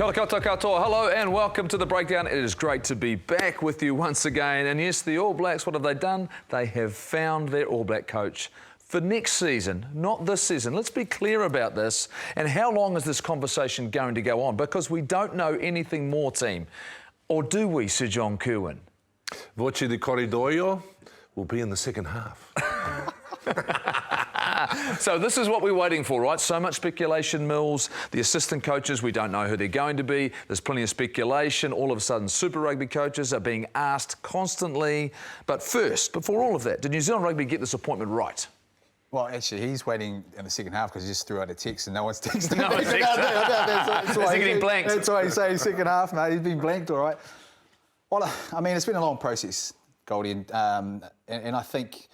Kia ora koutou katoa. Hello and welcome to The Breakdown. It is great to be back with you once again. And yes, the All Blacks, what have they done? They have found their All Black coach for next season, not this season. Let's be clear about this. And how long is this conversation going to go on? Because we don't know anything more, team. Or do we, Sir John Kirwan? Voce di corridoio will be in the second half. So this is what we're waiting for, right? So much speculation, Mills. The assistant coaches, we don't know who they're going to be. There's plenty of speculation. All of a sudden, Super Rugby coaches are being asked constantly. But first, before all of that, did New Zealand Rugby get this appointment right? Well, actually, he's waiting in the second half because he just threw out a text and no one's texted. No one's texted. Is he getting blanked? That's why he's saying second half, mate. He's been blanked, all right. Well, I mean, it's been a long process, Goldie, and I think,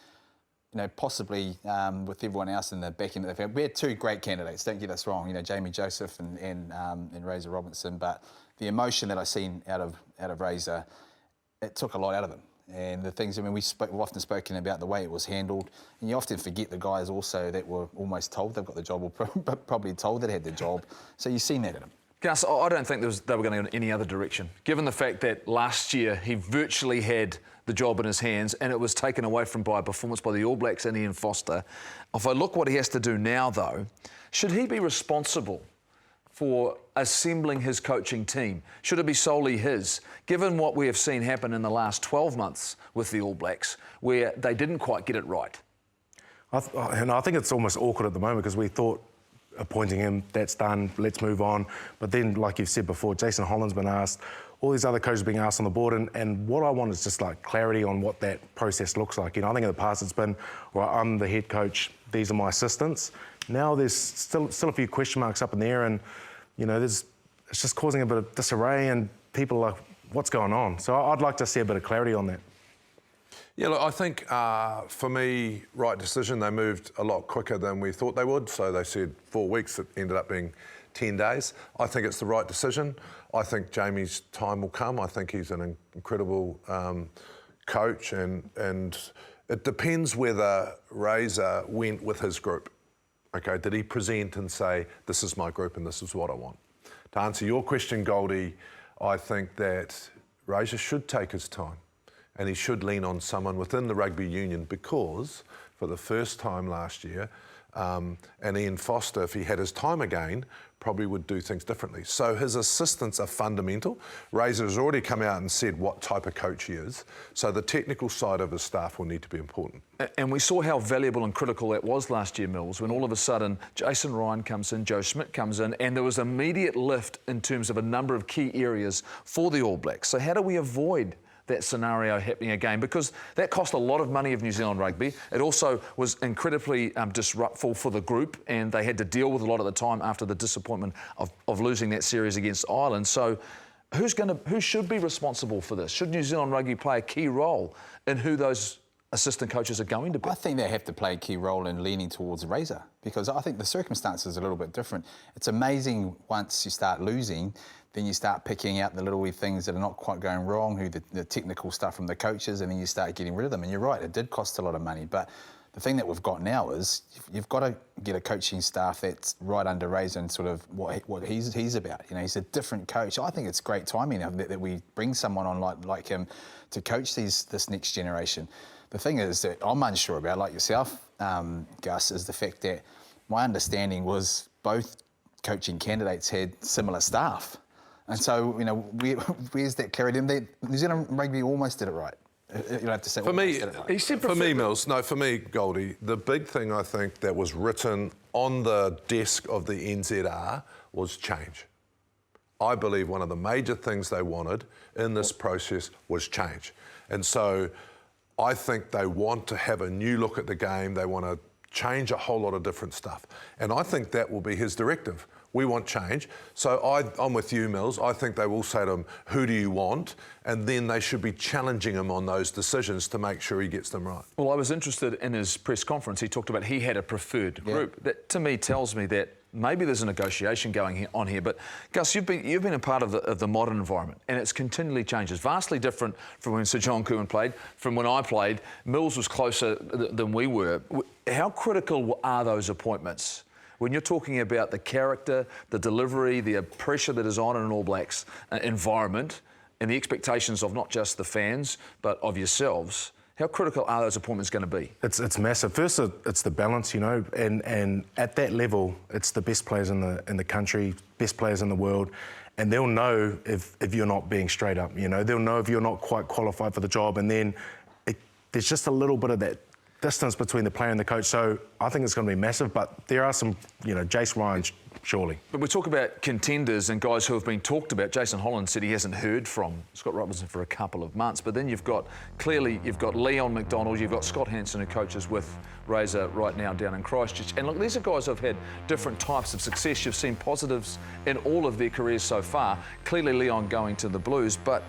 you know, possibly with everyone else in the back end of the field, we had two great candidates. Don't get us wrong, you know, Jamie Joseph and Razor Robinson. But the emotion that I've seen out of Razor, it took a lot out of him. And the things, I mean, we've often spoken about the way it was handled, and you often forget the guys also that were almost told they've got the job, or probably told that had the job. So you've seen that in him. Gus, I don't think they were going to go in any other direction, given the fact that last year he virtually had the job in his hands and it was taken away from by a performance by the All Blacks and Ian Foster. If I look what he has to do now, though, should he be responsible for assembling his coaching team? Should it be solely his? Given what we have seen happen in the last 12 months with the All Blacks, where they didn't quite get it right. I think it's almost awkward at the moment because we thought appointing him, that's done, let's move on. But then, like you've said before, Jason Holland's been asked, all these other coaches being asked on the board, and what I want is just like clarity on what that process looks like. You know, I think in the past it's been, well, I'm the head coach, these are my assistants. Now there's still a few question marks up in the air, and you know, it's just causing a bit of disarray, and people are like, what's going on? So I'd like to see a bit of clarity on that. Yeah, look, I think for me, right decision. They moved a lot quicker than we thought they would. So they said 4 weeks. It ended up being 10 days. I think it's the right decision. I think Jamie's time will come. I think he's an incredible coach, and it depends whether Razor went with his group. Okay, did he present and say, this is my group and this is what I want? To answer your question, Goldie, I think that Razor should take his time. And he should lean on someone within the rugby union, because for the first time last year, and Ian Foster, if he had his time again, probably would do things differently. So his assistants are fundamental. Razor has already come out and said what type of coach he is. So the technical side of his staff will need to be important. And we saw how valuable and critical that was last year, Mills, when all of a sudden Jason Ryan comes in, Joe Schmidt comes in, and there was immediate lift in terms of a number of key areas for the All Blacks. So how do we avoid that scenario happening again? Because that cost a lot of money of New Zealand Rugby. It also was incredibly disruptful for the group, and they had to deal with a lot of the time after the disappointment of losing that series against Ireland. So who should be responsible for this? Should New Zealand Rugby play a key role in who those assistant coaches are going to be? I think they have to play a key role in leaning towards Razor, because I think the circumstances are a little bit different. It's amazing once you start losing, then you start picking out the little wee things that are not quite going wrong, the technical stuff from the coaches, and then you start getting rid of them. And you're right, it did cost a lot of money. But the thing that we've got now is you've got to get a coaching staff that's right under Razor and sort of what he's about. You know, he's a different coach. I think it's great timing that we bring someone on like him to coach this next generation. The thing is that I'm unsure about, like yourself, Gus, is the fact that my understanding was both coaching candidates had similar staff. And so, you know, where's that clarity? New Zealand Rugby almost did it right. You don't have to say for me, right. For me, Mills, no, for me, Goldie, the big thing I think that was written on the desk of the NZR was change. I believe one of the major things they wanted in this process was change. And so I think they want to have a new look at the game. They want to change a whole lot of different stuff. And I think that will be his directive. We want change. So I'm with you, Mills. I think they will say to him, who do you want? And then they should be challenging him on those decisions to make sure he gets them right. Well, I was interested in his press conference. He talked about he had a preferred group. That, to me, tells me that maybe there's a negotiation going on here. But, Gus, you've been a part of the modern environment, and it's continually changes. Vastly different from when Sir John Kirwan played, from when I played. Mills was closer than we were. How critical are those appointments when you're talking about the character, the delivery, the pressure that is on in an All Blacks environment and the expectations of not just the fans, but of yourselves, how critical are those appointments going to be? It's massive. First, it's the balance, you know, and at that level, it's the best players in the country, best players in the world, and they'll know if you're not being straight up, you know. They'll know if you're not quite qualified for the job, and then there's just a little bit of that distance between the player and the coach. So I think it's going to be massive, but there are some, you know, Jace Ryan, surely. But we talk about contenders and guys who have been talked about. Jason Holland said he hasn't heard from Scott Robinson for a couple of months. But then you've got Leon McDonald, you've got Scott Hansen, who coaches with Razor right now down in Christchurch. And look, these are guys who have had different types of success. You've seen positives in all of their careers so far. Clearly Leon going to the Blues, but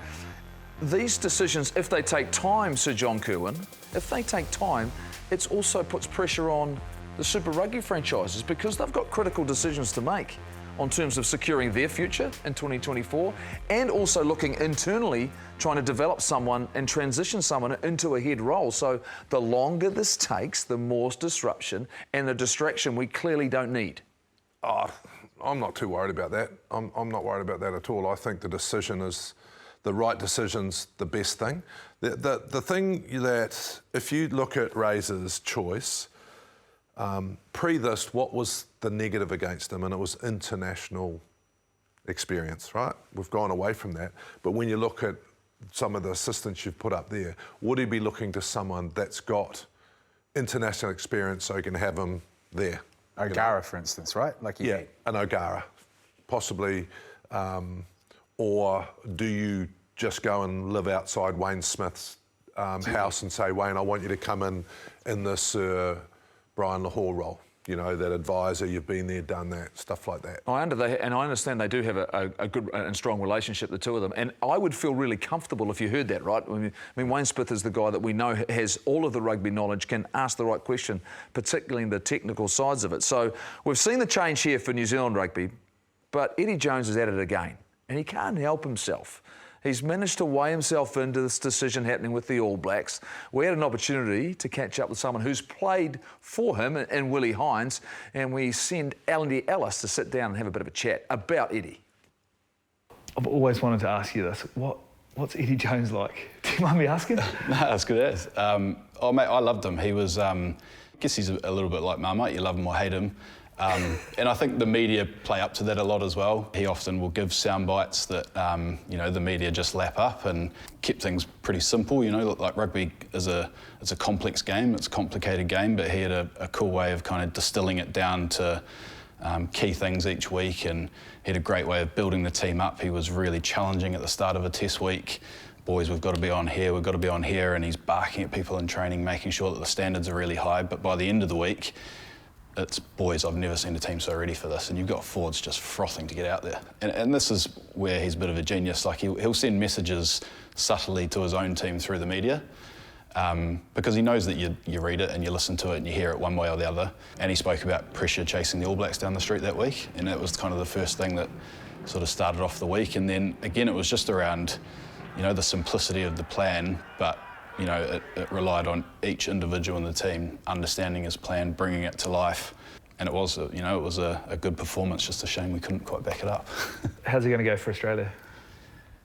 these decisions, if they take time, Sir John Kirwan, if they take time, it also puts pressure on the Super Rugby franchises because they've got critical decisions to make on terms of securing their future in 2024 and also looking internally, trying to develop someone and transition someone into a head role. So the longer this takes, the more disruption and the distraction we clearly don't need. Oh, I'm not too worried about that. I'm not worried about that at all. I think the decision is the right decision's the best thing. The thing that, if you look at Razor's choice, pre this, what was the negative against him? And it was international experience, right? We've gone away from that. But when you look at some of the assistants you've put up there, would he be looking to someone that's got international experience so he can have him there? O'Gara, for instance, right? Yeah, an O'Gara, possibly. Or do you just go and live outside Wayne Smith's house and say, Wayne, I want you to come in this Brian Lahore role, you know, that advisor, you've been there, done that, stuff like that. I understand they do have a good and strong relationship, the two of them, and I would feel really comfortable if you heard that, right? I mean, Wayne Smith is the guy that we know has all of the rugby knowledge, can ask the right question, particularly in the technical sides of it. So we've seen the change here for New Zealand rugby, but Eddie Jones is at it again, and he can't help himself. He's managed to weigh himself into this decision happening with the All Blacks. We had an opportunity to catch up with someone who's played for him and Willie Hines, and we send Andy Ellis to sit down and have a bit of a chat about Eddie. I've always wanted to ask you this. What's Eddie Jones like? Do you mind me asking? No, that's good as. Oh, mate, I loved him. He was, I guess he's a little bit like Marmite. You love him or hate him. And I think the media play up to that a lot as well. He often will give sound bites that, you know, the media just lap up and keep things pretty simple. You know, like rugby it's a complex game, it's a complicated game, but he had a cool way of kind of distilling it down to key things each week, and he had a great way of building the team up. He was really challenging at the start of a test week. Boys, we've got to be on here, we've got to be on here, and he's barking at people in training, making sure that the standards are really high. But by the end of the week, it's, boys, I've never seen a team so ready for this, and you've got forwards just frothing to get out there. And this is where he's a bit of a genius. Like, he'll send messages subtly to his own team through the media, because he knows that you read it and you listen to it and you hear it one way or the other. And he spoke about pressure chasing the All Blacks down the street that week, and that was kind of the first thing that sort of started off the week. And then, again, it was just around, you know, the simplicity of the plan, but you know, it relied on each individual in the team understanding his plan, bringing it to life, and it was, you know, it was a good performance. Just a shame we couldn't quite back it up. How's he going to go for Australia?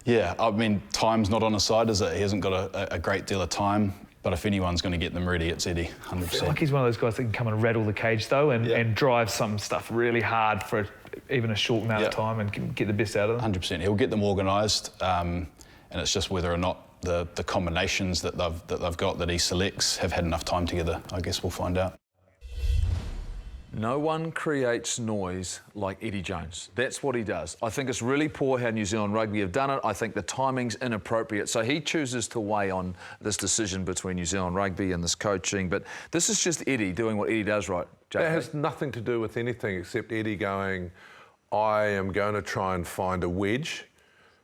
Yeah, I mean, time's not on his side, is it? He hasn't got a great deal of time, but if anyone's going to get them ready, it's Eddie, 100%. I feel like he's one of those guys that can come and rattle the cage though, and drive some stuff really hard for even a short amount of time and can get the best out of them. 100%. He'll get them organised, and it's just whether or not the combinations that they've got, that he selects, have had enough time together. I guess we'll find out. No one creates noise like Eddie Jones. That's what he does. I think it's really poor how New Zealand Rugby have done it. I think the timing's inappropriate. So he chooses to weigh on this decision between New Zealand Rugby and this coaching. But this is just Eddie doing what Eddie does right. JK. It has nothing to do with anything except Eddie going, I am going to try and find a wedge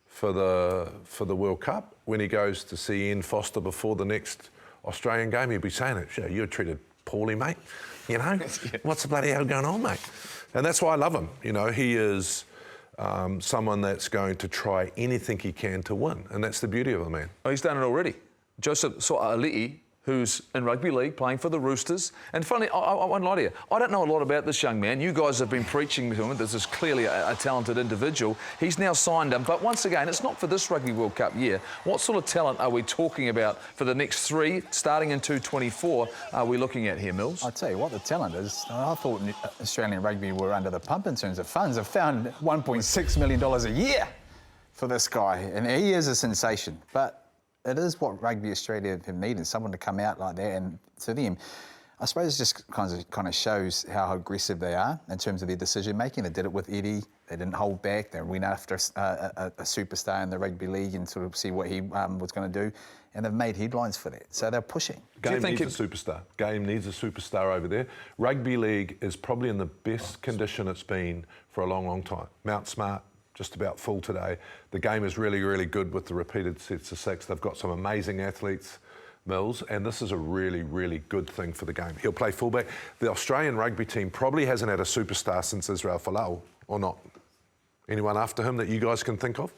for the World Cup. When he goes to see Ian Foster before the next Australian game, he'll be saying it, you know, you're treated poorly, mate. You know, what's the bloody hell going on, mate? And that's why I love him. You know, he is someone that's going to try anything he can to win, and that's the beauty of a man. Oh, he's done it already. Joseph Sua'ali'i who's in rugby league playing for the Roosters. And funny, I won't lie to you, I don't know a lot about this young man. You guys have been preaching to him. This is clearly a talented individual. He's now signed him. But once again, it's not for this Rugby World Cup year. What sort of talent are we talking about for the next 3, starting in 2024, are we looking at here, Mills? I'll tell you what the talent is. I thought Australian rugby were under the pump in terms of funds. I've found $1.6 million a year for this guy, and he is a sensation. But it is what Rugby Australia have needed, someone to come out like that. And to them, I suppose it just kind of shows how aggressive they are in terms of their decision making. They did it with Eddie. They didn't hold back. They went after a superstar in the rugby league and sort of see what he was going to do. And they've made headlines for that. So they're pushing. Game needs a superstar. Game needs a superstar over there. Rugby league is probably in the best condition it's been for a long, long time. Mount Smart, just about full today. The game is really, really good with the repeated sets of 6. They've got some amazing athletes, Mills, and this is a really, really good thing for the game. He'll play fullback. The Australian rugby team probably hasn't had a superstar since Israel Folau, or not. Anyone after him that you guys can think of?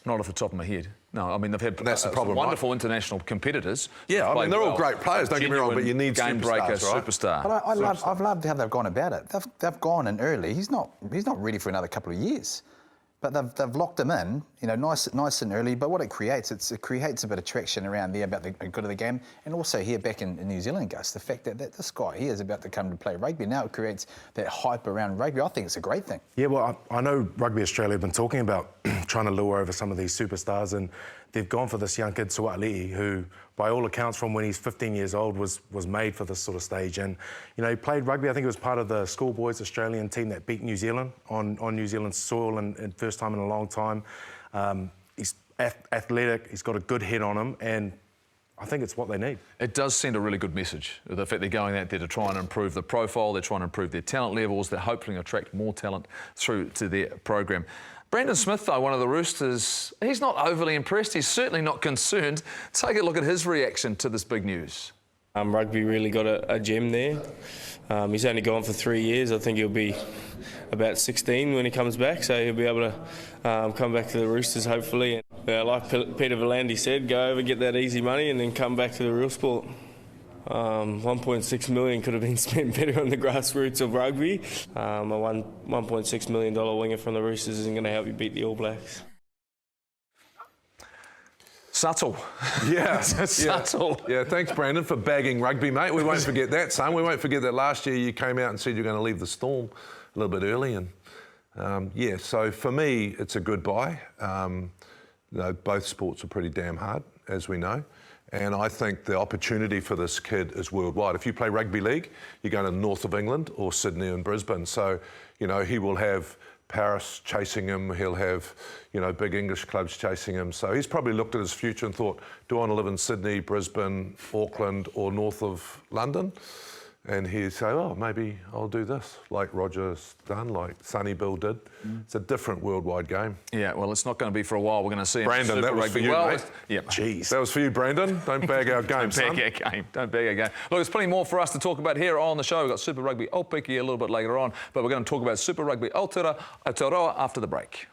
Not off the top of my head. No, I mean, they've had that's the problem, wonderful international competitors. Yeah, I mean, they're all great players, don't get me wrong, but you need game breaker, superstars, right? superstar. But I've loved how they've gone about it. They've gone in early. He's not ready for another couple of years. But they've locked him in, nice and early. But what it creates a bit of traction around there about the good of the game. And also here back in New Zealand, Gus, the fact that this guy here is about to come to play rugby. Now it creates that hype around rugby. I think it's a great thing. Yeah, well, I know Rugby Australia have been talking about trying to lure over some of these superstars, and they've gone for this young kid, Sua'ali'i, who, by all accounts, from when he's 15 years old, was made for this sort of stage. And, he played rugby. I think he was part of the schoolboys Australian team that beat New Zealand on New Zealand's soil and first time in a long time. He's athletic. He's got a good head on him, and I think it's what they need. It does send a really good message. The fact they're going out there to try and improve the profile, they're trying to improve their talent levels, they're hoping to attract more talent through to their program. Brandon Smith, though, one of the Roosters, he's not overly impressed. He's certainly not concerned. Take a look at his reaction to this big news. Rugby really got a gem there. He's only gone for 3 years. I think he'll be about 16 when he comes back, so he'll be able to come back to the Roosters, hopefully. And, like Peter V'landys said, go over, get that easy money, and then come back to the real sport. 1.6 million could have been spent better on the grassroots of rugby. A $1.6 million winger from the Roosters isn't going to help you beat the All Blacks. Subtle. Yeah. Subtle. Yeah, thanks, Brandon, for bagging rugby, mate. We won't forget that, son. We won't forget that last year you came out and said you're going to leave the Storm a little bit early. And so for me, it's a good buy. Both sports are pretty damn hard, as we know. And I think the opportunity for this kid is worldwide. If you play rugby league, you're going to the north of England or Sydney and Brisbane. So, he will have Paris chasing him. He'll have, big English clubs chasing him. So he's probably looked at his future and thought, do I want to live in Sydney, Brisbane, Auckland or north of London? And he'd say, oh, maybe I'll do this, like Roger's done, like Sonny Bill did. It's a different worldwide game. Yeah, well, it's not going to be for a while. We're going to see him. Brandon, that was for you, mate. Yeah. Jeez. That was for you, Brandon. Don't bag our game, son. Don't bag our game. Don't bag our game. Look, there's plenty more for us to talk about here on the show. We've got Super Rugby Aupiki a little bit later on, but we're going to talk about Super Rugby Aotearoa after the break.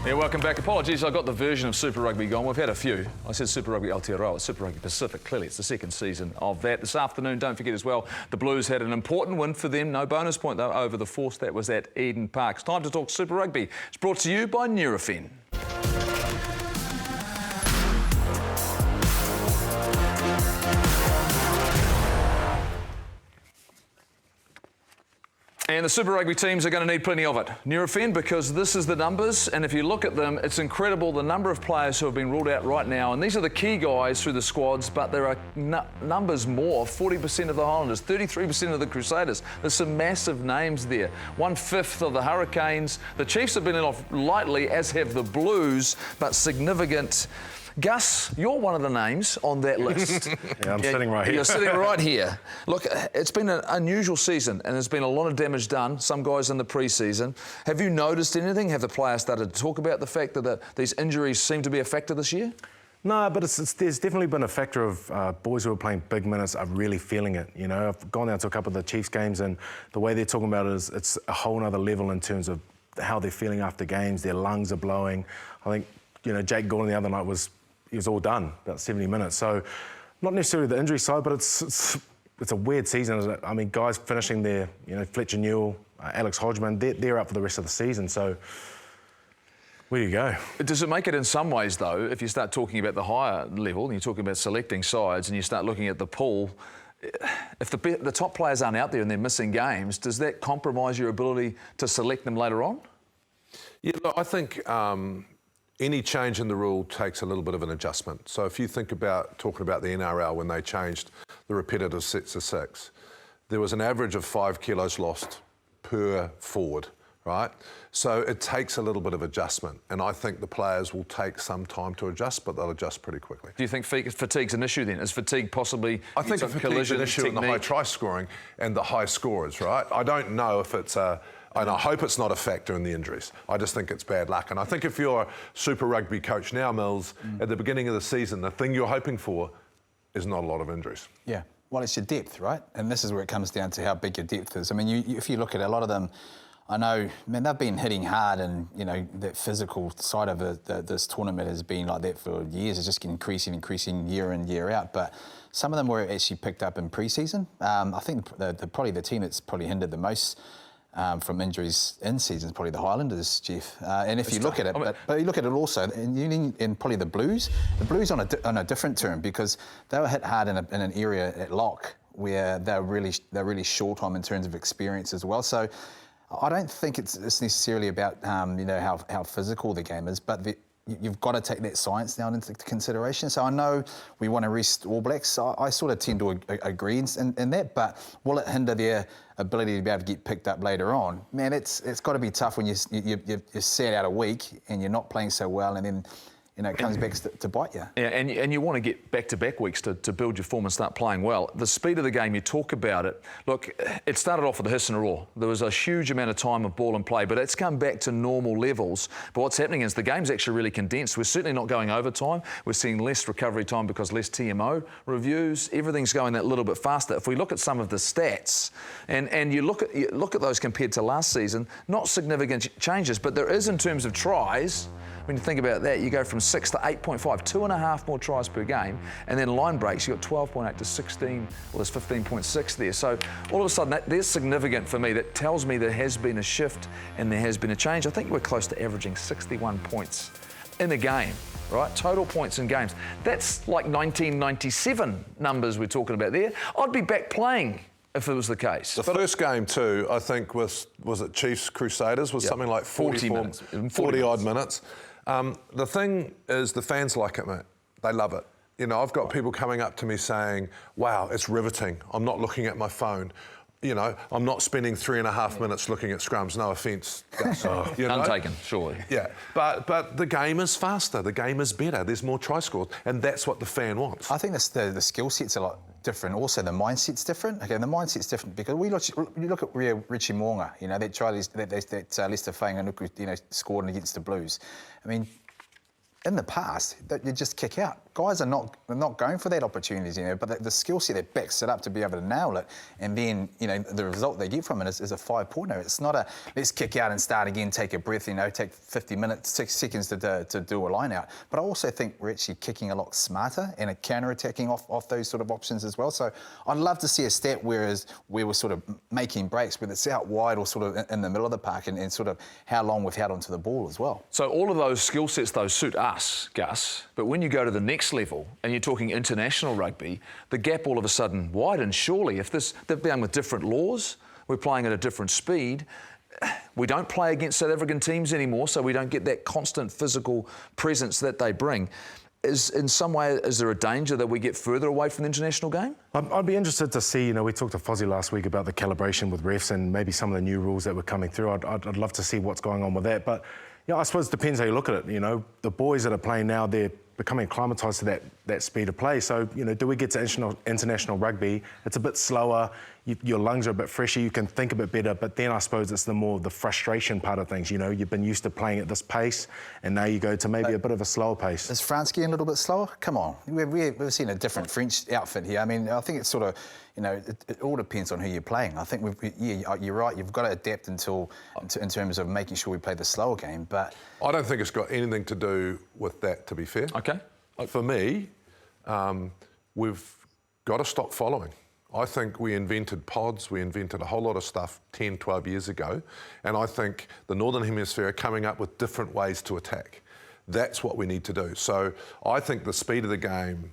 Yeah, welcome back. Apologies, I got the version of Super Rugby gone. We've had a few. I said Super Rugby Aotearoa, it's Super Rugby Pacific. Clearly, it's the second season of that. This afternoon, don't forget as well, the Blues had an important win for them. No bonus point, though, over the Force. That was at Eden Park. It's time to talk Super Rugby. It's brought to you by Nurofen. And the Super Rugby teams are going to need plenty of it. Nurofen, because this is the numbers, and if you look at them, it's incredible the number of players who have been ruled out right now. And these are the key guys through the squads, but there are numbers more. 40% of the Highlanders, 33% of the Crusaders. There's some massive names there. 1/5 of the Hurricanes. The Chiefs have been in off lightly, as have the Blues, but significant. Gus, you're one of the names on that list. Yeah, I'm sitting right here. You're sitting right here. Look, it's been an unusual season and there's been a lot of damage done, some guys in the pre-season. Have you noticed anything? Have the players started to talk about the fact that these injuries seem to be a factor this year? No, but there's definitely been a factor of boys who are playing big minutes are really feeling it. I've gone down to a couple of the Chiefs games and the way they're talking about it is it's a whole other level in terms of how they're feeling after games. Their lungs are blowing. I think Jake Gordon the other night was all done, about 70 minutes. So not necessarily the injury side, but it's a weird season, isn't it? I mean, guys finishing there, Fletcher Newell, Alex Hodgman, they're up for the rest of the season. So where do you go? Does it make it in some ways, though, if you start talking about the higher level and you're talking about selecting sides and you start looking at the pool, if the top players aren't out there and they're missing games, does that compromise your ability to select them later on? Yeah, look, I think any change in the rule takes a little bit of an adjustment. So if you think about talking about the NRL when they changed the repetitive sets of 6, there was an average of 5 kilos lost per forward, right? So it takes a little bit of adjustment, and I think the players will take some time to adjust, but they'll adjust pretty quickly. Do you think fatigue's an issue then? Is fatigue possibly... I think fatigue's an issue in the high try scoring and the high scorers, right? I don't know if it's and I hope it's not a factor in the injuries. I just think it's bad luck. And I think if you're a Super Rugby coach now, Mills, at the beginning of the season, the thing you're hoping for is not a lot of injuries. Yeah, well, it's your depth, right? And this is where it comes down to how big your depth is. I mean, if you look at a lot of them, I know, man, they've been hitting hard, and that physical side of this tournament has been like that for years. It's just increasing year in, year out. But some of them were actually picked up in pre-season. I think probably the team that's probably hindered the most from injuries in season is probably the Highlanders, Jeff. And if you look at it, but you look at it also, in probably the Blues on a different term, because they were hit hard in an area at lock where they're really short on in terms of experience as well. So I don't think it's necessarily about how physical the game is, but you've got to take that science now into consideration. So I know we want to rest All Blacks. I sort of tend to agree in that, but will it hinder their ability to be able to get picked up later on? Man, it's got to be tough when you're sat out a week and you're not playing so well, and then it comes back to bite you. Yeah, and you want to get back-to-back weeks to build your form and start playing well. The speed of the game, you talk about it. Look, it started off with a hiss and a roar. There was a huge amount of time of ball and play, but it's come back to normal levels. But what's happening is the game's actually really condensed. We're certainly not going overtime. We're seeing less recovery time because less TMO reviews. Everything's going that little bit faster. If we look at some of the stats, and you look at those compared to last season, not significant changes, but there is in terms of tries. When you think about that, you go from 6 to 8.5, 2.5 more tries per game, and then line breaks, you've got 12.8 to 16, well, there's 15.6 there. So all of a sudden, that's significant for me. That tells me there has been a shift and there has been a change. I think we're close to averaging 61 points in a game, right? Total points in games. That's like 1997 numbers we're talking about there. I'd be back playing if it was the case. The first game too, I think, was it Chiefs Crusaders, was something like 40 odd minutes. The thing is, the fans like it, mate. They love it. I've got people coming up to me saying, wow, it's riveting. I'm not looking at my phone. I'm not spending 3.5 minutes looking at scrums. No offence. Untaken, surely. Yeah, but the game is faster. The game is better. There's more try scores, and that's what the fan wants. I think the skill set's a lot different. Also, the mindset's different. Okay, the mindset's different because you look at Richie Mo'unga. That try that Lester Fainga'anuku, scored against the Blues. I mean, in the past, you just kick out. Guys are not going for that opportunity, but the skill set that backs it up to be able to nail it, and then, the result they get from it is a 5-pointer. It's not a let's kick out and start again, take a breath, take 50 minutes, 6 seconds to do a line out. But I also think we're actually kicking a lot smarter and counter-attacking off those sort of options as well. So I'd love to see a stat where we're sort of making breaks, whether it's out wide or sort of in the middle of the park, and sort of how long we've held onto the ball as well. So all of those skill sets, though, suit us, Gus, but when you go to the next level and you're talking international rugby, the gap all of a sudden widens. Surely, if they're playing with different laws, we're playing at a different speed. We don't play against South African teams anymore, so we don't get that constant physical presence that they bring. In some way, is there a danger that we get further away from the international game? I'd be interested to see, we talked to Fozzie last week about the calibration with refs and maybe some of the new rules that were coming through. I'd love to see what's going on with that. But I suppose it depends how you look at it. The boys that are playing now, they're becoming acclimatised to that speed of play. So, do we get to international rugby? It's a bit slower. Your lungs are a bit fresher. You can think a bit better. But then I suppose it's the frustration part of things. You've been used to playing at this pace, and now you go to maybe a bit of a slower pace. Is France getting a little bit slower? Come on, we've seen a different French outfit here. I mean, I think it's sort of it all depends on who you're playing. I think you're right. You've got to adapt in terms of making sure we play the slower game. But I don't think it's got anything to do with that, to be fair. Okay. For me, we've got to stop following. I think we invented pods, we invented a whole lot of stuff 10, 12 years ago, and I think the Northern Hemisphere are coming up with different ways to attack. That's what we need to do. So I think the speed of the game,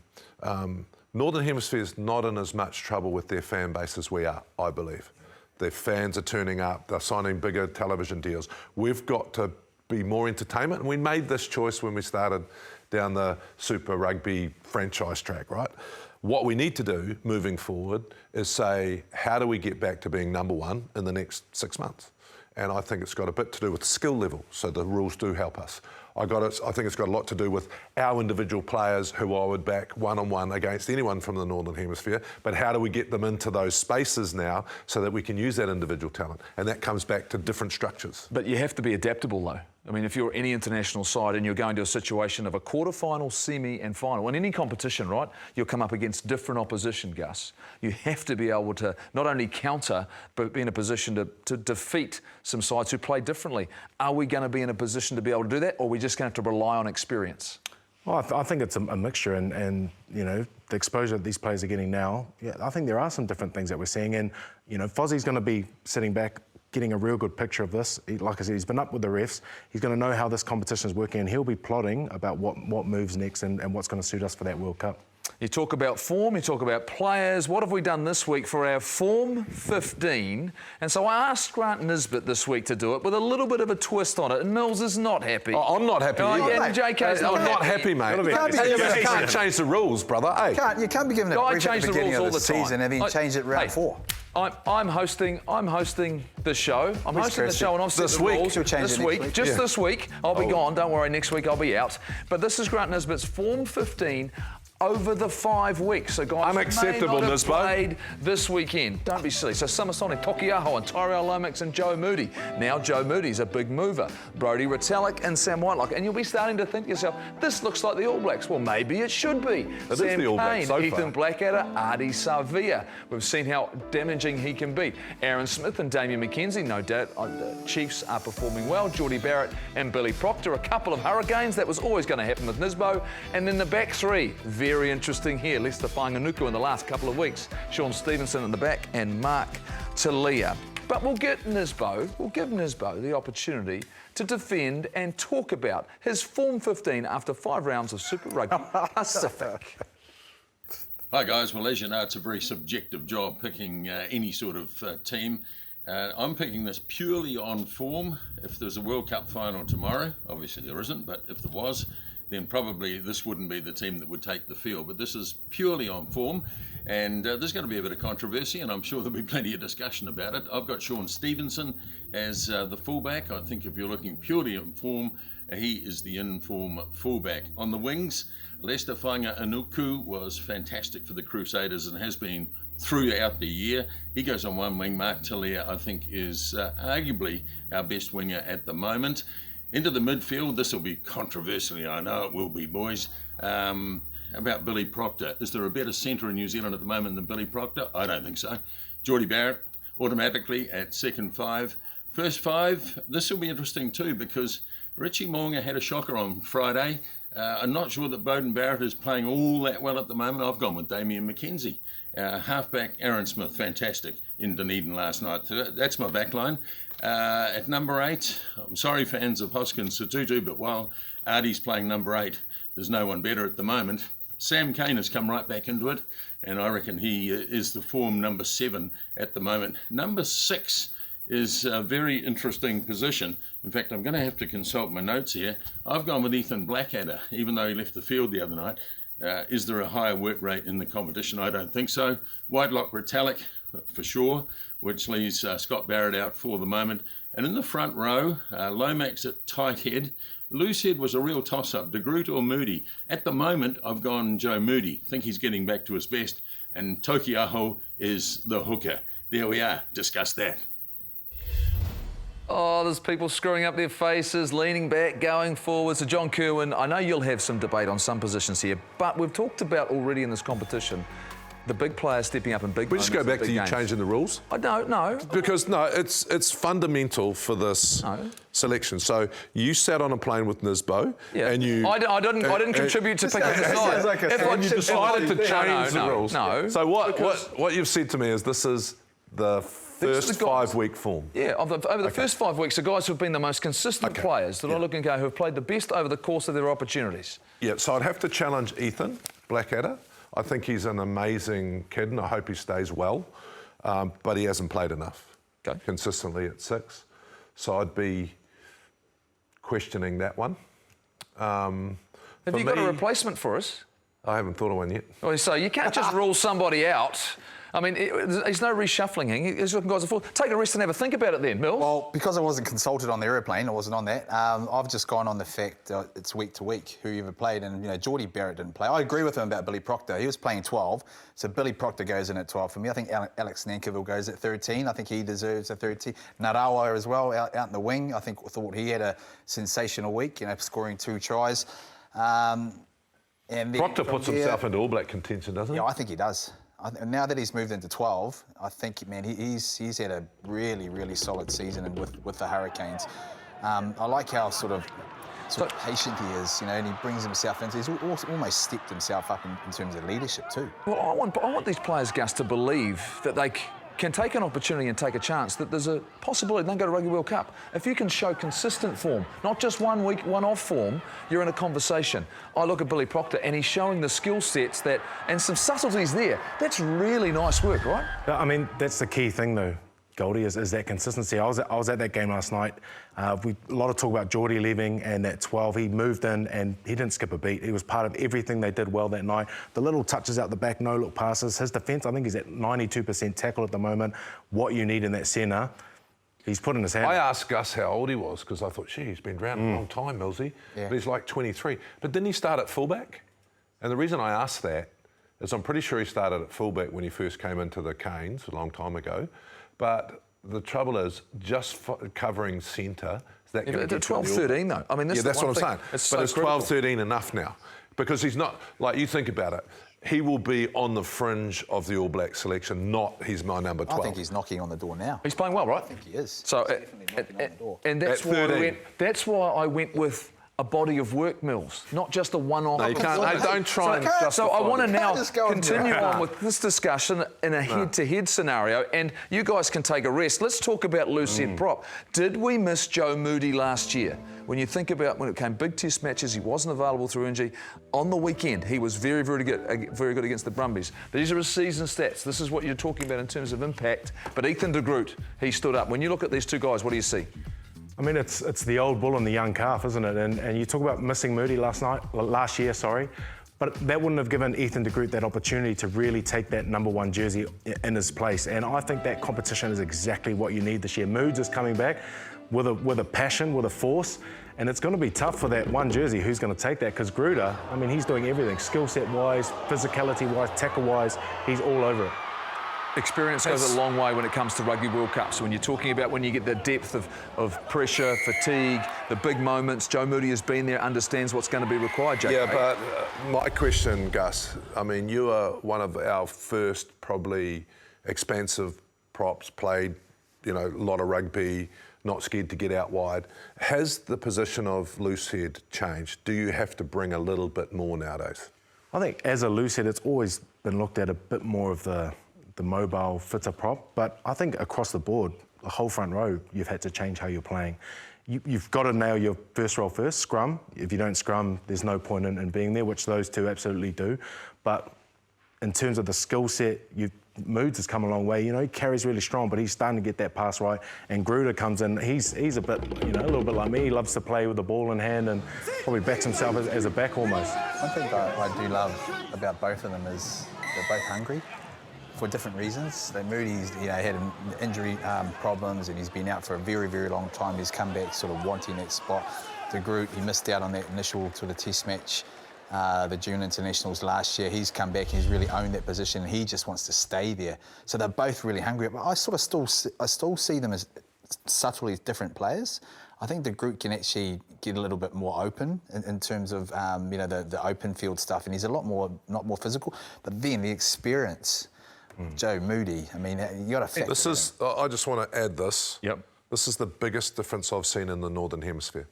Northern Hemisphere is not in as much trouble with their fan base as we are, I believe. Their fans are turning up, they're signing bigger television deals. We've got to be more entertainment, and we made this choice when we started down the Super Rugby franchise track, right? What we need to do moving forward is say, how do we get back to being number one in the next 6 months? And I think it's got a bit to do with skill level, so the rules do help us. I think it's got a lot to do with our individual players who I would back one-on-one against anyone from the Northern Hemisphere, but how do we get them into those spaces now so that we can use that individual talent? And that comes back to different structures. But you have to be adaptable, though. I mean, if you're any international side and you're going to a situation of a quarter-final, semi and final, in any competition, right, you'll come up against different opposition, Gus. You have to be able to not only counter, but be in a position to defeat some sides who play differently. Are we going to be in a position to be able to do that, or are we just going to have to rely on experience? Well, I think it's a mixture, and the exposure that these players are getting now, I think there are some different things that we're seeing, and Fozzie's going to be sitting back getting a real good picture of this. Like I said, he's been up with the refs. He's going to know how this competition is working, and he'll be plotting about what moves next and what's going to suit us for that World Cup. You talk about form, you talk about players. What have we done this week for our Form 15? And so I asked Grant Nisbett this week to do it with a little bit of a twist on it, and Mills is not happy. Oh, I'm not happy. And JK's I'm not happy, mate. You can't change the rules, brother. Hey. You can't be given a brief at the beginning of the season and then change it round 4. I'm hosting the show. I'm hosting the show, and I've set the rules this week. Just this week, I'll be gone. Don't worry. Next week I'll be out. But this is Grant Nisbett's Form 15 over the 5 weeks. So guys, unacceptable, may not have Nisbett. played this weekend. Don't be silly. So Samasoni, Tokiaho and Tyrell Lomax and Joe Moody. Now Joe Moody's a big mover. Brodie Retallick and Sam Whitelock. And you'll be starting to think to yourself, this looks like the All Blacks. Well, maybe it should be. It Sam is the All Blacks Payne, so Ethan far. Blackadder, Ardie Savia. We've seen how damaging he can be. Aaron Smith and Damien McKenzie, no doubt. Chiefs are performing well. Geordie Barrett and Billy Proctor. A couple of hurricanes. That was always going to happen with Nisbo. And then the back three. Very interesting here. Lester Whanganuku in the last couple of weeks. Sean Stevenson in the back and Mark Talia. But we'll give Nisbo the opportunity to defend and talk about his Form 15 after 5 rounds of Super Rugby Pacific. Hi guys, well as you know it's a very subjective job picking any sort of team. I'm picking this purely on form. If there's a World Cup final tomorrow, obviously there isn't, but if there was, then probably this wouldn't be the team that would take the field. But this is purely on form, and there's going to be a bit of controversy, and I'm sure there'll be plenty of discussion about it. I've got Sean Stevenson as the fullback. I think if you're looking purely on form, he is the in-form fullback. On the wings, Lester Whanganuku was fantastic for the Crusaders and has been throughout the year. He goes on one wing. Mark Talia, I think, is arguably our best winger at the moment. Into the midfield, this will be controversial, I know it will be, boys. About Billy Proctor. Is there a better centre in New Zealand at the moment than Billy Proctor? I don't think so. Geordie Barrett, automatically at second 5. First 5, this will be interesting too, because Richie Mo'unga had a shocker on Friday. I'm not sure that Beauden Barrett is playing all that well at the moment. I've gone with Damien McKenzie. Halfback Aaron Smith, fantastic in Dunedin last night. So that's my back line. At number 8, I'm sorry fans of Hoskins Sotutu, but while Ardie's playing number 8, there's no one better at the moment. Sam Cane has come right back into it, and I reckon he is the form number 7 at the moment. Number 6 is a very interesting position. In fact, I'm going to have to consult my notes here. I've gone with Ethan Blackadder, even though he left the field the other night. Is there a higher work rate in the competition? I don't think so. Whitelock Retallick, for sure, which leaves Scott Barrett out for the moment. And in the front row, Lomax at tight head. Loose head was a real toss-up, De Groot or Moody. At the moment, I've gone Joe Moody. I think he's getting back to his best. And Tokiaho is the hooker. There we are. Discuss that. Oh, there's people screwing up their faces, leaning back, going forward. So, John Kerwin, I know you'll have some debate on some positions here, but we've talked about already in this competition the big players stepping up in big We just go moments in back to big you games. changing the rules. I don't know. Because no, it's fundamental for this selection. So you sat on a plane with Nisbett, and you. I didn't contribute to picking the side. Like and you decided to change the rules. No. So what you've said to me is this is the first 5-week form. Yeah, over the first 5 weeks, the guys who have been the most consistent players that I look and go who have played the best over the course of their opportunities. Yeah, so I'd have to challenge Ethan Blackadder. I think he's an amazing kid, and I hope he stays well. But he hasn't played enough consistently at 6. So I'd be questioning that one. Have you got a replacement for us? I haven't thought of one yet. Well, so you can't just rule somebody out. I mean, there's no reshuffling. He's looking guys full. Take a rest and have a think about it then, Mills. Well, because I wasn't consulted on the aeroplane, I wasn't on that. I've just gone on the fact it's week to week who you ever played, and Geordie Barrett didn't play. I agree with him about Billy Proctor. He was playing 12, so Billy Proctor goes in at 12 for me. I think Alex Nankerville goes at 13. I think he deserves a 13. Narawa as well out in the wing. I thought he had a sensational week, scoring 2 tries. And Proctor puts himself into All Black contention, doesn't he? Yeah, I think he does. Now that he's moved into 12, I think, man, he's had a really, really solid season with the Hurricanes. I like how sort of patient he is, and he brings himself into. He's almost stepped himself up in terms of leadership too. Well, I want these players, Gus, to believe that they can take an opportunity and take a chance, that there's a possibility they can go to Rugby World Cup. If you can show consistent form, not just 1 week, one-off form, you're in a conversation. I look at Billy Proctor and he's showing the skill sets and some subtleties there. That's really nice work, right? I mean, that's the key thing though, Goldie, is that consistency. I was at that game last night. A lot of talk about Geordie leaving and that 12. He moved in and he didn't skip a beat. He was part of everything they did well that night. The little touches out the back, no-look passes. His defence, I think he's at 92% tackle at the moment. What you need in that centre, he's put in his hand. I asked Gus how old he was because I thought, he's been around a long time, Millsy. Yeah. But he's like 23. But didn't he start at fullback? And the reason I asked that is I'm pretty sure he started at fullback when he first came into the Canes a long time ago. But the trouble is, just covering centre, is that going to get 12, 13 though. I mean, this is that's what I'm saying. But it's 12, 13 enough now. Because he's not, like, you think about it, he will be on the fringe of the All Black selection, he's my number 12. I think he's knocking on the door now. He's playing well, right? I think he is. So, and that's why I went with a body of work, Mills, not just a one-off. No, you can't. Don't try and justify. So I want to now go continue on with this discussion in a head-to-head scenario, and you guys can take a rest. Let's talk about loose head prop. Did we miss Joe Moody last year? When you think about when it came big test matches, he wasn't available through injury. On the weekend, he was very, very good against the Brumbies. These are his season stats. This is what you're talking about in terms of impact. But Ethan de Groot, he stood up. When you look at these two guys, what do you see? I mean, it's the old bull and the young calf, isn't it? And you talk about missing Moody last year, but that wouldn't have given Ethan de Groot that opportunity to really take that number 1 jersey in his place. And I think that competition is exactly what you need this year. Moods is coming back with a passion, with a force, and it's going to be tough for that 1 jersey. Who's going to take that? Because Gruder, I mean, he's doing everything, skill set wise, physicality wise, tackle wise. He's all over it. Experience goes a long way when it comes to Rugby World Cup. So when you're talking about when you get the depth of pressure, fatigue, the big moments, Joe Moody has been there, understands what's going to be required, Jake. Yeah, but my question, Gus, I mean, you are one of our first probably expansive props, played, a lot of rugby, not scared to get out wide. Has the position of loose head changed? Do you have to bring a little bit more nowadays? I think as a loose head, it's always been looked at a bit more of the mobile fitter prop, but I think across the board, the whole front row, you've had to change how you're playing. You've got to nail your first role first, scrum. If you don't scrum, there's no point in being there, which those two absolutely do. But in terms of the skill set, Moods has come a long way. He carries really strong, but he's starting to get that pass right. And Gruder comes in. He's a bit, a little bit like me. He loves to play with the ball in hand and probably backs himself as a back almost. One thing that I do love about both of them is they're both hungry for different reasons. Moody's, had injury problems and he's been out for a very, very long time. He's come back sort of wanting that spot. De Groot, he missed out on that initial sort of test match. The June internationals last year, he's come back and he's really owned that position. He just wants to stay there. So they're both really hungry. But I still see them as subtly different players. I think the group can actually get a little bit more open in terms of the open field stuff, and he's a lot more not more physical. But then the experience, Joe Moody. I mean, you got to factor This is. I just want to add this. Yep. This is the biggest difference I've seen in the Northern Hemisphere.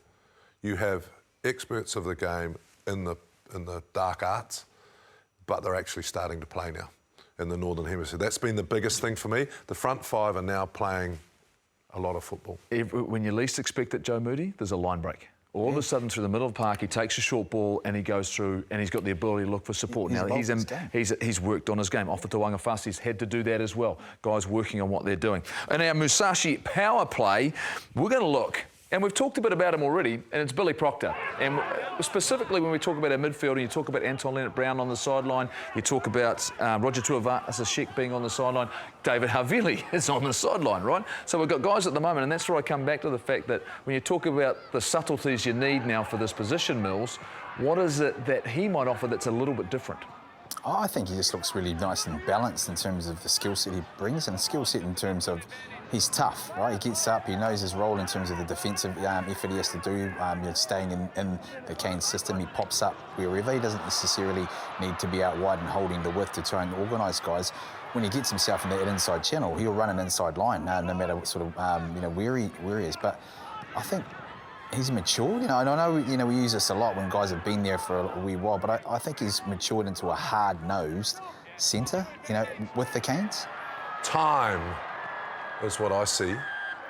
You have experts of the game in the dark arts, but they're actually starting to play now in the Northern Hemisphere. That's been the biggest thing for me. The front five are now playing a lot of football. When you least expect it, Joe Moody, there's a line break. All of a sudden, through the middle of the park, he takes a short ball and he goes through, and he's got the ability to look for support. He's worked on his game. Off the Tawanga Fast, he's had to do that as well. Guys working on what they're doing. And our Musashi power play, we're going to look. And we've talked a bit about him already, and it's Billy Proctor. And specifically when we talk about our midfield, and you talk about Anton Leonard-Brown on the sideline, you talk about Roger Tuivasa-Sheck being on the sideline, David Havili is on the sideline, right? So we've got guys at the moment, and that's where I come back to the fact that when you talk about the subtleties you need now for this position, Mills, what is it that he might offer that's a little bit different? I think he just looks really nice and balanced in terms of the skill set he brings, and the skill set in terms of he's tough, right? He gets up, he knows his role in terms of the defensive effort he has to do, staying in the Kane system. He pops up wherever. He doesn't necessarily need to be out wide and holding the width to try and organise guys. When he gets himself in that inside channel, he'll run an inside line, no matter what sort of where he is. But I think he's matured, and I know we use this a lot when guys have been there for a wee while, but I think he's matured into a hard-nosed centre, with the Canes. Time is what I see.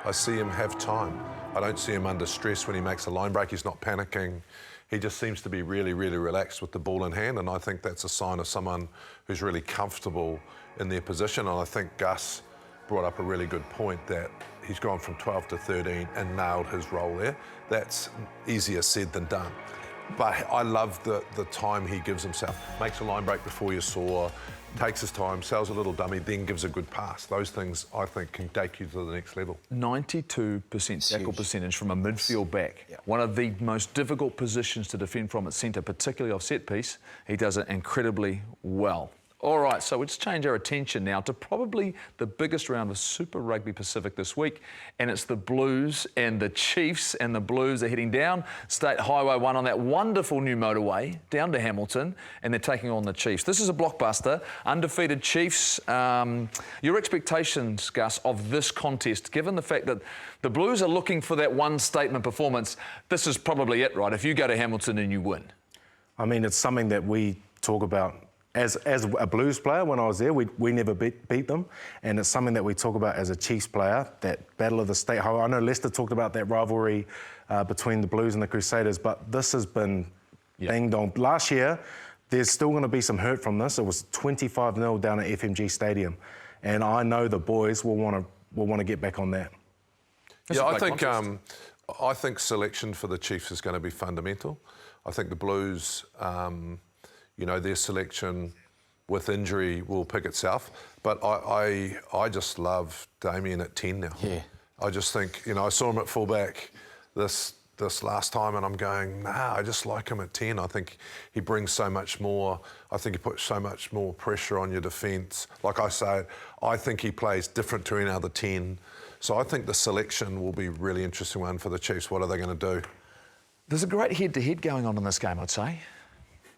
I see him have time. I don't see him under stress when he makes a line break. He's not panicking. He just seems to be really, really relaxed with the ball in hand, and I think that's a sign of someone who's really comfortable in their position. And I think Gus brought up a really good point that he's gone from 12 to 13 and nailed his role there. That's easier said than done. But I love the time he gives himself. Makes a line break before you saw, takes his time, sells a little dummy, then gives a good pass. Those things, I think, can take you to the next level. 92% tackle percentage from a midfield back. Yeah. One of the most difficult positions to defend from at centre, particularly off set piece. He does it incredibly well. All right, so let's change our attention now to probably the biggest round of Super Rugby Pacific this week, and it's the Blues and the Chiefs, and the Blues are heading down State Highway 1 on that wonderful new motorway down to Hamilton, and they're taking on the Chiefs. This is a blockbuster, undefeated Chiefs. Your expectations, Gus, of this contest, given the fact that the Blues are looking for that one-statement performance, this is probably it, right? If you go to Hamilton and you win. I mean, it's something that we talk about. As a Blues player, when I was there, we never beat them. And it's something that we talk about as a Chiefs player, that battle of the state highway. I know Lester talked about that rivalry between the Blues and the Crusaders, but this has been ding-dong. Last year, there's still going to be some hurt from this. It was 25-0 down at FMG Stadium. And I know the boys will want to get back on that. Yeah, I think selection for the Chiefs is going to be fundamental. I think the Blues... their selection with injury will pick itself. But I just love Damien at 10 now. Yeah. I just think, I saw him at fullback this last time and I'm going, I just like him at 10. I think he brings so much more. I think he puts so much more pressure on your defence. Like I say, I think he plays different to any other 10. So I think the selection will be a really interesting one for the Chiefs. What are they going to do? There's a great head-to-head going on in this game, I'd say.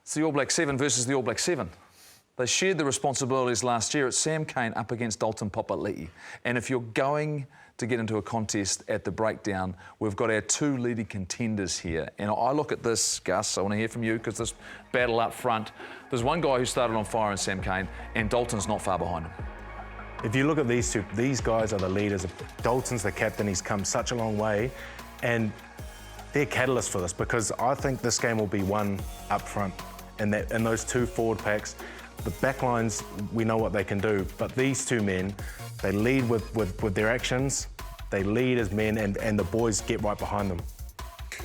It's the All Black 7 versus the All Black 7. They shared the responsibilities last year. It's Sam Cane up against Dalton Sua'ali'i. And if you're going to get into a contest at the breakdown, we've got our two leading contenders here. And I look at this, Gus, I want to hear from you, because this battle up front, there's one guy who started on fire in Sam Cane, and Dalton's not far behind him. If you look at these two, these guys are the leaders. Dalton's the captain. He's come such a long way. And they're catalysts for this, because I think this game will be won up front. And those two forward packs, the back lines, we know what they can do. But these two men, they lead with their actions, they lead as men, and the boys get right behind them.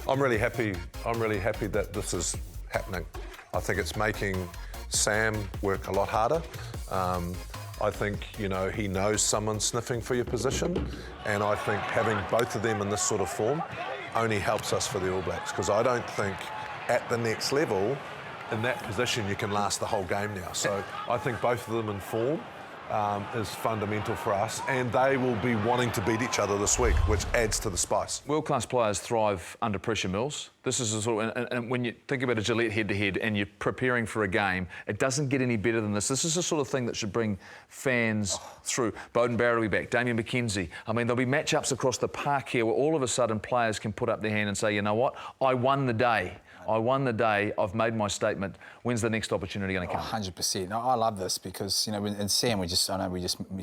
I'm really happy that this is happening. I think it's making Sam work a lot harder. I think, he knows someone's sniffing for your position. And I think having both of them in this sort of form only helps us for the All Blacks, because I don't think at the next level, in that position, you can last the whole game now. So I think both of them in form is fundamental for us, and they will be wanting to beat each other this week, which adds to the spice. World-class players thrive under pressure, Mills. This is a sort of, and when you think about a Gillette head-to-head and you're preparing for a game, it doesn't get any better than this. This is the sort of thing that should bring fans through. Bowden Barrett will be back, Damien McKenzie. I mean, there'll be matchups across the park here where all of a sudden players can put up their hand and say, you know what, I won the day. I won the day, I've made my statement. When's the next opportunity going to come? 100%. No, I love this because, you know, and Sam, we just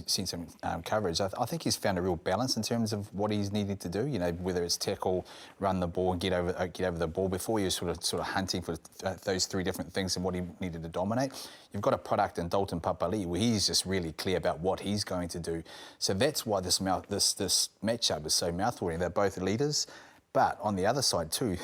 seen some coverage. I think he's found a real balance in terms of what he's needed to do, you know, whether it's tackle, run the ball, get over the ball. Before he was sort of hunting for those three different things and what he needed to dominate. You've got a product in Dalton Papali'i where he's just really clear about what he's going to do. So that's why this matchup is so mouthwatering. They're both leaders. But on the other side too,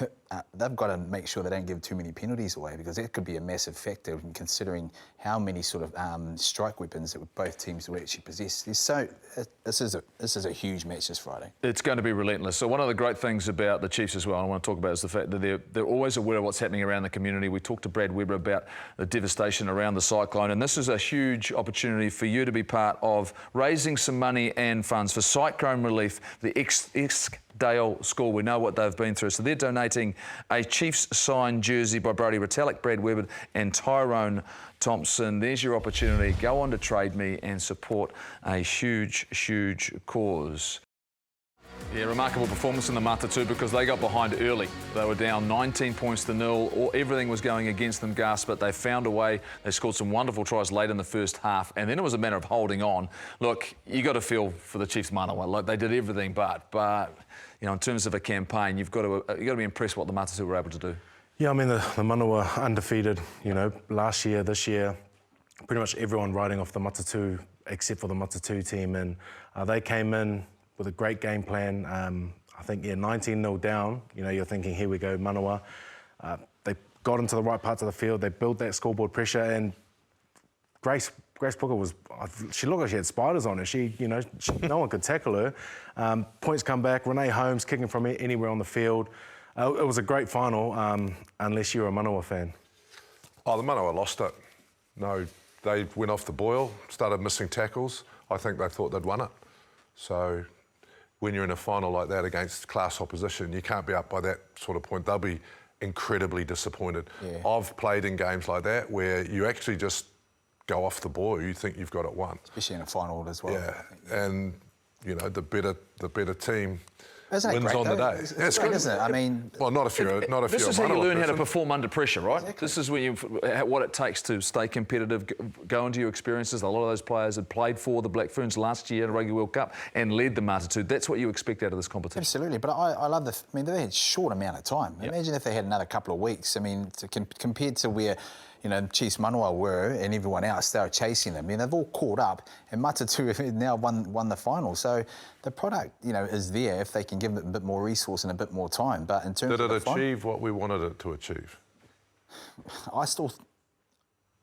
they've got to make sure they don't give too many penalties away because it could be a massive factor in considering how many sort of strike weapons that both teams will actually possess. This is a huge match this Friday. It's going to be relentless. So one of the great things about the Chiefs as well, I want to talk about, is the fact that they're always aware of what's happening around the community. We talked to Brad Weber about the devastation around the cyclone, and this is a huge opportunity for you to be part of raising some money and funds for cyclone relief. The Dale School, we know what they've been through. So they're donating a Chiefs signed jersey by Brodie Retallick, Brad Weber and Tyrone Thompson. There's your opportunity. Go on to Trade Me and support a huge, huge cause. Yeah, remarkable performance in the Matatu because they got behind early. They were down 19 points to 0. Everything was going against them, Gus, but they found a way. They scored some wonderful tries late in the first half, and then it was a matter of holding on. Look, you got to feel for the Chiefs Manawa. Like, they did everything, but you know, in terms of a campaign, you've got to be impressed what the Matatu were able to do. Yeah, I mean, the Manawa undefeated, you know, last year, this year, pretty much everyone riding off the Matatu except for the Matatu team, and they came in with a great game plan. I think, 19-0 down. You know, you're thinking, here we go, Manawa. They got into the right parts of the field. They built that scoreboard pressure, and Grace Booker she looked like she had spiders on her. No one could tackle her. Points come back. Renee Holmes kicking from anywhere on the field. It was a great final, unless you're a Manawa fan. Oh, the Manawa lost it. No, they went off the boil, started missing tackles. I think they thought they'd won it. So when you're in a final like that against class opposition, you can't be up by that sort of point. They'll be incredibly disappointed. Yeah. I've played in games like that where you actually just go off the boil. You think you've got it won. Especially in a final as well. Yeah, and you know, the better team Isn't it wins great, on the though? day. It's great, isn't it? I mean, well, not if you're This is how you learn how to perform under pressure, right? Exactly. This is what it takes to stay competitive, go into your experiences. A lot of those players had played for the Black Ferns last year in the Rugby World Cup and led the Matatu. That's what you expect out of this competition. Absolutely, but I love I mean, they had a short amount of time. Yep. Imagine if they had another couple of weeks. I mean, compared to where, you know, Chiefs Manawa were and everyone else, they were chasing them. I mean, they've all caught up, and Matatu have now won the final. So the product, you know, is there if they can give it a bit more resource and a bit more time. But in terms of the achieve what we wanted it to achieve?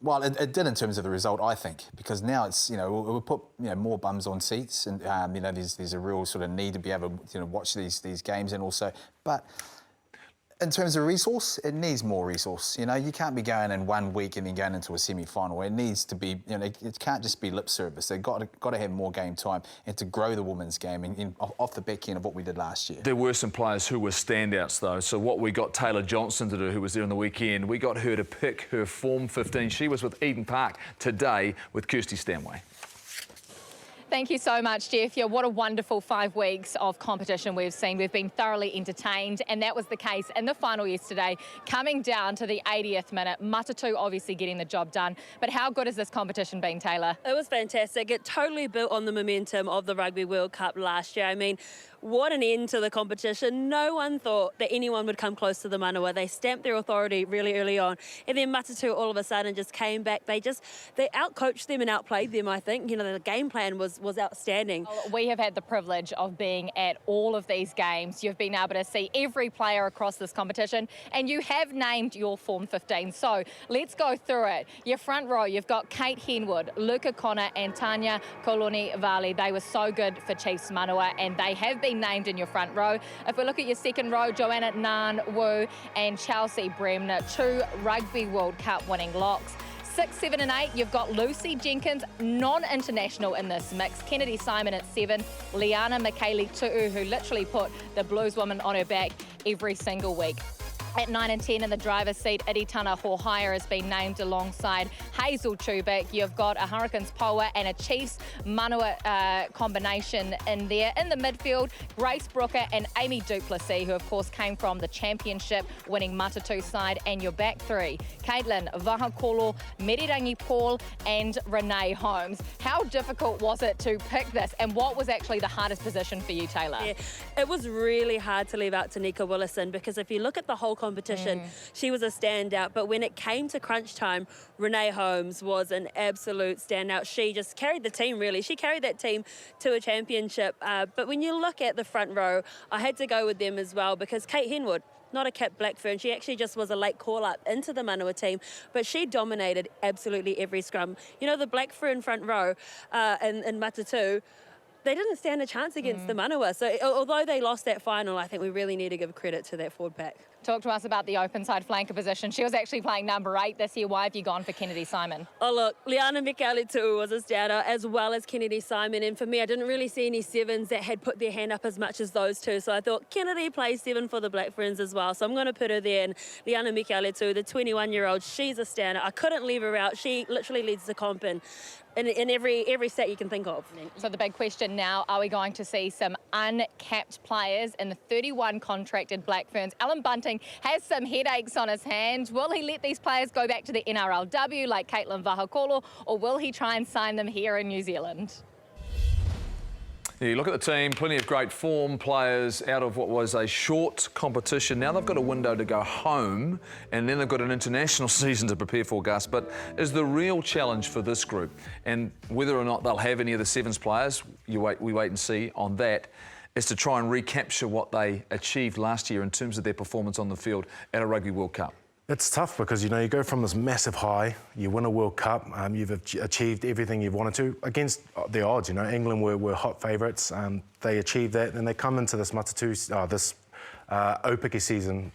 Well, it did in terms of the result, I think, because now it's, you know, we'll put, you know, more bums on seats, and you know, there's a real sort of need to be able to, you know, watch these games, and also, but in terms of resource, it needs more resource. You know, you can't be going in 1 week and then going into a semi-final. It needs to be, you know, it can't just be lip service. They've got to have more game time and to grow the women's game off the back end of what we did last year. There were some players who were standouts, though. So what we got Taylor Johnson to do, who was there on the weekend, we got her to pick her Form 15. She was with Eden Park today with Kirsty Stanway. Thank you so much, Jeff. Yeah, what a wonderful 5 weeks of competition we've seen. We've been thoroughly entertained, and that was the case in the final yesterday, coming down to the 80th minute. Matatu obviously getting the job done. But how good has this competition been, Taylor? It was fantastic. It totally built on the momentum of the Rugby World Cup last year. I mean, what an end to the competition. No one thought that anyone would come close to the Manawa. They stamped their authority really early on. And then Matatu all of a sudden just came back. They outcoached them and outplayed them, I think. You know, the game plan was outstanding. We have had the privilege of being at all of these games. You've been able to see every player across this competition, and you have named your Form 15. So let's go through it. Your front row, you've got Kate Henwood, Luca Connor and Tanya Koloni-Vali. They were so good for Chiefs Manawa, and they have been named in your front row. If we look at your second row, Joanna Nan Wu and Chelsea Bremner, 2 Rugby World Cup winning locks. 6, 7 and 8, you've got Lucy Jenkins, non-international in this mix. Kennedy Simon at 7. Liana Michaeli-Tu'u, who literally put the Blues woman on her back every single week. At 9 and 10 in the driver's seat, Iritana Hohaia has been named alongside Hazel Chubik. You've got a Hurricanes Poa and a Chiefs Manua combination in there. In the midfield, Grace Brooker and Amy Duplessis, who of course came from the championship winning Matatu side. And your back three, Caitlin Vahakolo, Merirangi Paul and Renee Holmes. How difficult was it to pick this, and what was actually the hardest position for you, Taylor? Yeah, it was really hard to leave out Tanika Willison, because if you look at the whole competition, she was a standout, but when it came to crunch time, Renee Holmes was an absolute standout. She just carried the team, really. She carried that team to a championship. But when you look at the front row, I had to go with them as well, because Kate Henwood, not a Cap Blackfern, she actually just was a late call-up into the Manua team, but she dominated absolutely every scrum. You know, the Blackfern front row in Matatu, they didn't stand a chance against the Manua. So although they lost that final, I think we really need to give credit to that forward pack. Talk to us about the open side flanker position. She was actually playing number 8 this year. Why have you gone for Kennedy Simon? Oh, look, Liana Michaeli-Tu'u was a standout, as well as Kennedy Simon. And for me, I didn't really see any sevens that had put their hand up as much as those two. So I thought Kennedy plays 7 for the Black Ferns as well. So I'm going to put her there. And Liana Michaeli-Tu'u, the 21-year-old, she's a standout. I couldn't leave her out. She literally leads the comp in every set you can think of. So the big question now, are we going to see some uncapped players in the 31 contracted Black Ferns? Alan Bunting has some headaches on his hands. Will he let these players go back to the NRLW like Caitlin Vahakolo, or will he try and sign them here in New Zealand? Yeah, you look at the team, plenty of great form players out of what was a short competition. Now they've got a window to go home, and then they've got an international season to prepare for, Gus. But is the real challenge for this group, and whether or not they'll have any of the sevens players, we wait and see on that, is to try and recapture what they achieved last year in terms of their performance on the field at a Rugby World Cup. It's tough because, you know, you go from this massive high, you win a World Cup, you've achieved everything you've wanted to against the odds. You know, England were hot favourites. They achieved that, and they come into this Aupiki season,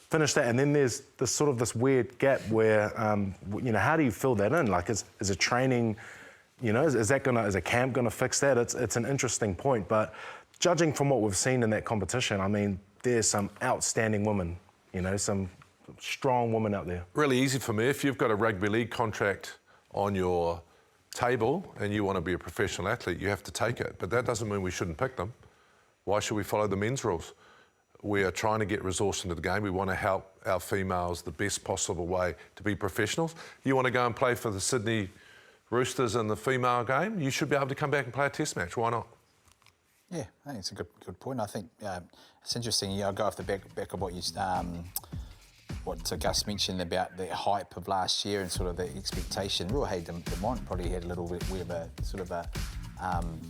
finish that, and then there's this weird gap where, you know, how do you fill that in? Like, is a training, you know, is a camp gonna fix that? It's an interesting point, but judging from what we've seen in that competition, I mean, there's some outstanding women, you know, some strong women out there. Really easy for me. If you've got a rugby league contract on your table and you want to be a professional athlete, you have to take it. But that doesn't mean we shouldn't pick them. Why should we follow the men's rules? We are trying to get resource into the game. We want to help our females the best possible way to be professionals. You want to go and play for the Sydney Roosters in the female game, you should be able to come back and play a test match. Why not? Yeah, I think it's a good point. I think it's interesting. Yeah, I'll go off the back of what Gus mentioned about the hype of last year and sort of the expectation. Real Hay Demont probably had a little bit of a sort of a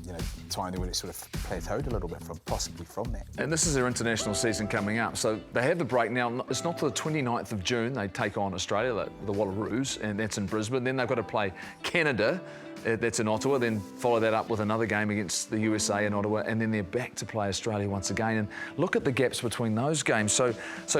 you know, time when it sort of plateaued a little bit possibly from that. And this is their international season coming up. So they have the break now. It's not till the 29th of June they take on Australia, the Wallaroos, and that's in Brisbane. Then they've got to play Canada, that's in Ottawa, then follow that up with another game against the USA in Ottawa, and then they're back to play Australia once again. And look at the gaps between those games. So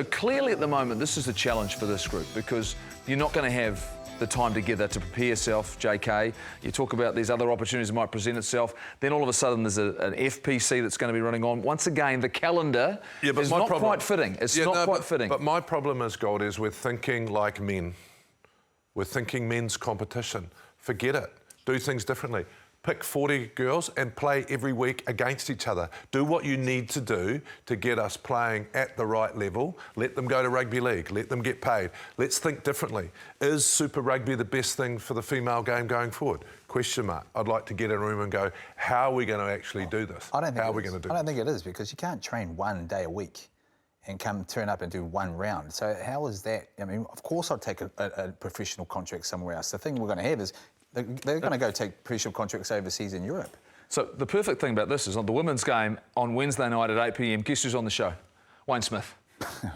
clearly at the moment, this is a challenge for this group, because you're not going to have the time together to prepare yourself, JK. You talk about these other opportunities that might present itself. Then all of a sudden there's an FPC that's going to be running on. Once again, the calendar is not quite fitting. It's not quite fitting. But my problem is, Gold, is we're thinking like men. We're thinking men's competition. Forget it. Do things differently. Pick 40 girls and play every week against each other. Do what you need to do to get us playing at the right level. Let them go to rugby league. Let them get paid. Let's think differently. Is Super Rugby the best thing for the female game going forward? Question mark. I'd like to get in a room and go, how are we going to actually do this? I don't think it is, because you can't train one day a week and turn up and do one round. So how is that? I mean, of course I'd take a professional contract somewhere else. The thing we're going to have is they're going to go take professional contracts overseas in Europe. So the perfect thing about this is on the women's game on Wednesday night at 8 p.m, guess who's on the show? Wayne Smith.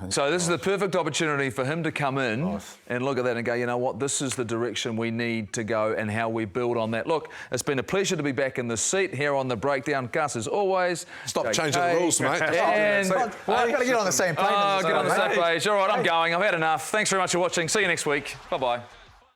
So this is the perfect opportunity for him to come in and look at that and go, you know what, this is the direction we need to go and how we build on that. Look, it's been a pleasure to be back in the seat here on The Breakdown. Gus, as always. Stop changing the rules, mate. And well, you've got to get on the same page. Get on the same page. All right, I'm going. I've had enough. Thanks very much for watching. See you next week. Bye-bye.